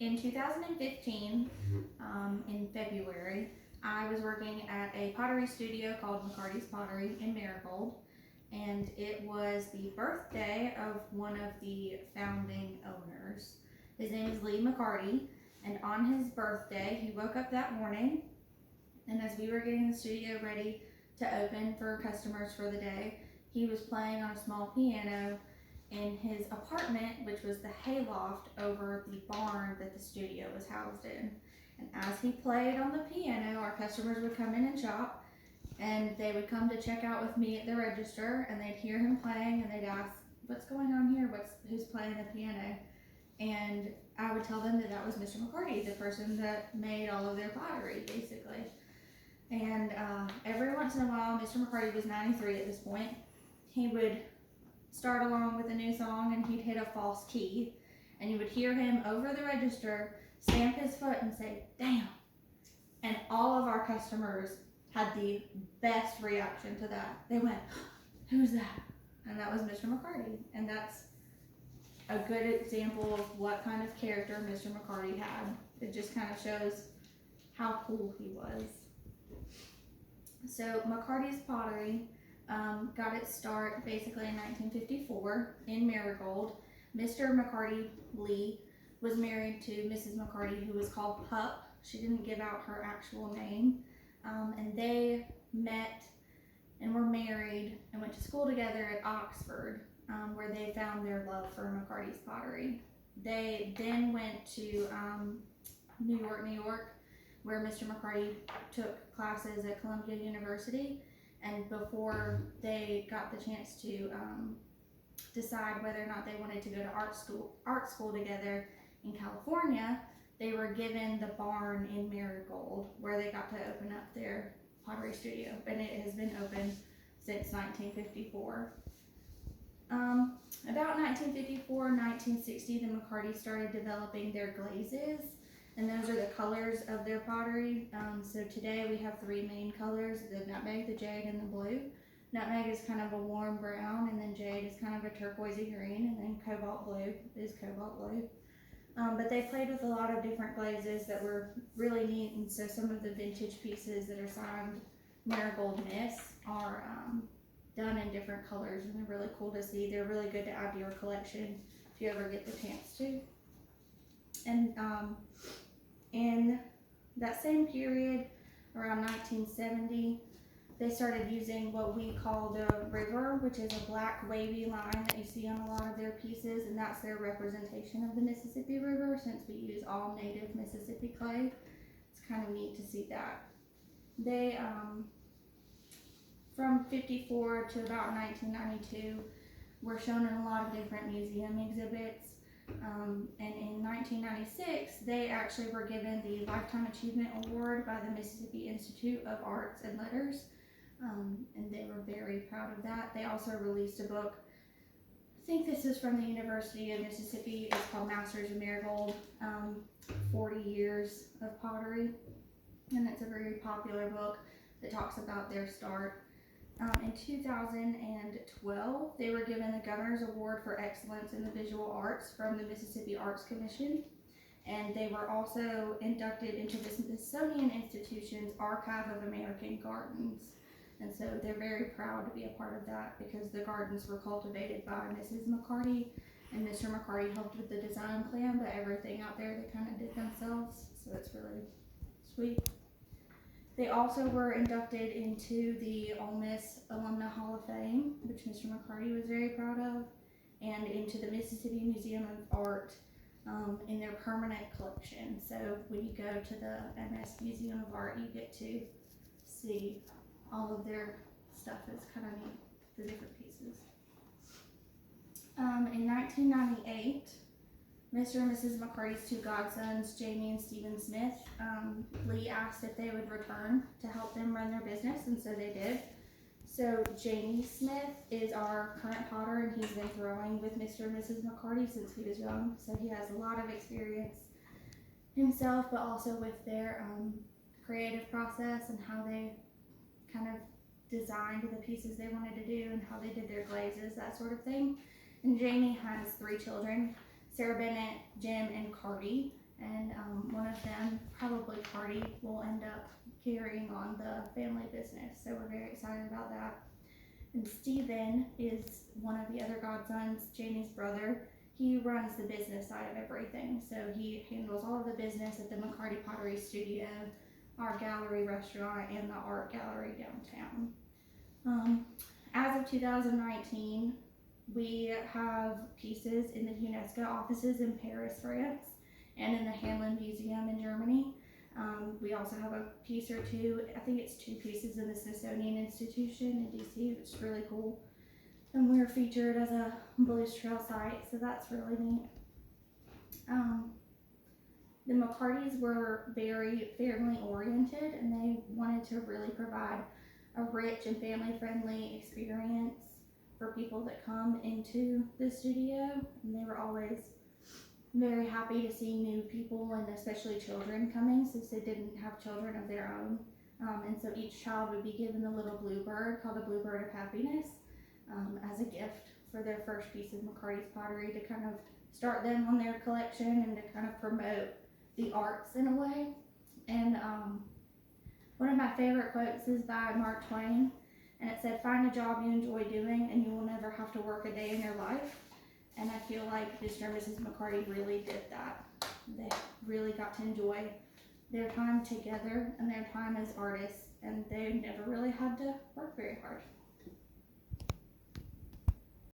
In 2015, in February, I was working at a pottery studio called McCarty's Pottery in Marigold, and it was the birthday of one of the founding owners. His name is Lee McCarty, and on his birthday, he woke up that morning, and as we were getting the studio ready to open for customers for the day, he was playing on a small piano in his apartment, which was the hayloft over the barn that the studio was housed in. And as he played on the piano, our customers would come in and shop, and they would come to check out with me at the register, and they'd hear him playing, and they'd ask, "What's going on here? Who's playing the piano?" And I would tell them that that was Mr. McCarty, the person that made all of their pottery, basically. And every once in a while, Mr. McCarty was 93 at this point, he would start along with a new song and he'd hit a false key, and you would hear him over the register stamp his foot and say, "Damn." And all of our customers had the best reaction to that. They went, "Who's that?" And that was Mr. McCarty. And that's a good example of what kind of character Mr. McCarty had. It just kind of shows how cool he was. So McCarty's Pottery got its start basically in 1954 in Marigold. Mr. McCarty Lee was married to Mrs. McCarty, who was called Pup. She didn't give out her actual name. And they met and were married and went to school together at Oxford, where they found their love for McCarty's Pottery. They then went to New York, where Mr. McCarty took classes at Columbia University. And before they got the chance to decide whether or not they wanted to go to art school together in California, they were given the barn in Marigold, where they got to open up their pottery studio, and it has been open since 1954. About 1954, 1960, the McCartys started developing their glazes, and those are the colors of their pottery. So today we have three main colors: the nutmeg, the jade, and the blue. Nutmeg is kind of a warm brown, and then jade is kind of a turquoisey green, and then cobalt blue is cobalt blue. But they played with a lot of different glazes that were really neat, and so some of the vintage pieces that are signed Marigold Miss are done in different colors, and they're really cool to see. They're really good to add to your collection if you ever get the chance to. And in that same period, around 1970, they started using what we call the river, which is a black wavy line that you see on a lot of their pieces, and that's their representation of the Mississippi River, since we use all native Mississippi clay. It's kind of neat to see that. They, from 54 to about 1992, were shown in a lot of different museum exhibits. And in 1996, they actually were given the Lifetime Achievement Award by the Mississippi Institute of Arts and Letters. And they were very proud of that. They also released a book, I think this is from the University of Mississippi. It's called Masters of Marigold, 40 Years of Pottery. And it's a very popular book that talks about their start. In 2012, they were given the Governor's Award for Excellence in the Visual Arts from the Mississippi Arts Commission. And they were also inducted into the Smithsonian Institution's Archive of American Gardens. And so they're very proud to be a part of that, because the gardens were cultivated by Mrs. McCarty, and Mr. McCarty helped with the design plan, but everything out there they kind of did themselves. So it's really sweet. They also were inducted into the Ole Miss Alumni Hall of Fame, which Mr. McCarty was very proud of, and into the Mississippi Museum of Art in their permanent collection. So when you go to the MS Museum of Art, you get to see all of their stuff. It's kind of neat, the different pieces. In 1998, Mr. and Mrs. McCarty's two godsons, Jamie and Stephen Smith, Lee asked if they would return to help them run their business, and so they did. So Jamie Smith is our current potter, and he's been throwing with Mr. and Mrs. McCarty since he was young, so he has a lot of experience himself, but also with their creative process and how they kind of designed the pieces they wanted to do and how they did their glazes, that sort of thing. And Jamie has three children, Sarah Bennett, Jim, and Cardi, and one of them, probably Cardi, will end up carrying on the family business. So we're very excited about that. And Steven is one of the other godsons, Jamie's brother. He runs the business side of everything. So he handles all of the business at the McCarty Pottery Studio, our gallery restaurant, and the art gallery downtown. As of 2019, we have pieces in the UNESCO offices in Paris, France, and in the Hamelin Museum in Germany. We also have a piece or two, I think it's 2 pieces in the Smithsonian Institution in DC, which is really cool. And we're featured as a Blues Trail site, so that's really neat. The McCartys were very family oriented, and they wanted to really provide a rich and family friendly experience for people that come into the studio, and they were always very happy to see new people and especially children coming, since they didn't have children of their own. And so each child would be given a little bluebird called a Bluebird of Happiness as a gift for their first piece of McCarty's pottery, to kind of start them on their collection and to kind of promote the arts in a way. And one of my favorite quotes is by Mark Twain, and it said, "Find a job you enjoy doing and you will never have to work a day in your life." And I feel like Mr. and Mrs. McCarty really did that. They really got to enjoy their time together and their time as artists, and they never really had to work very hard.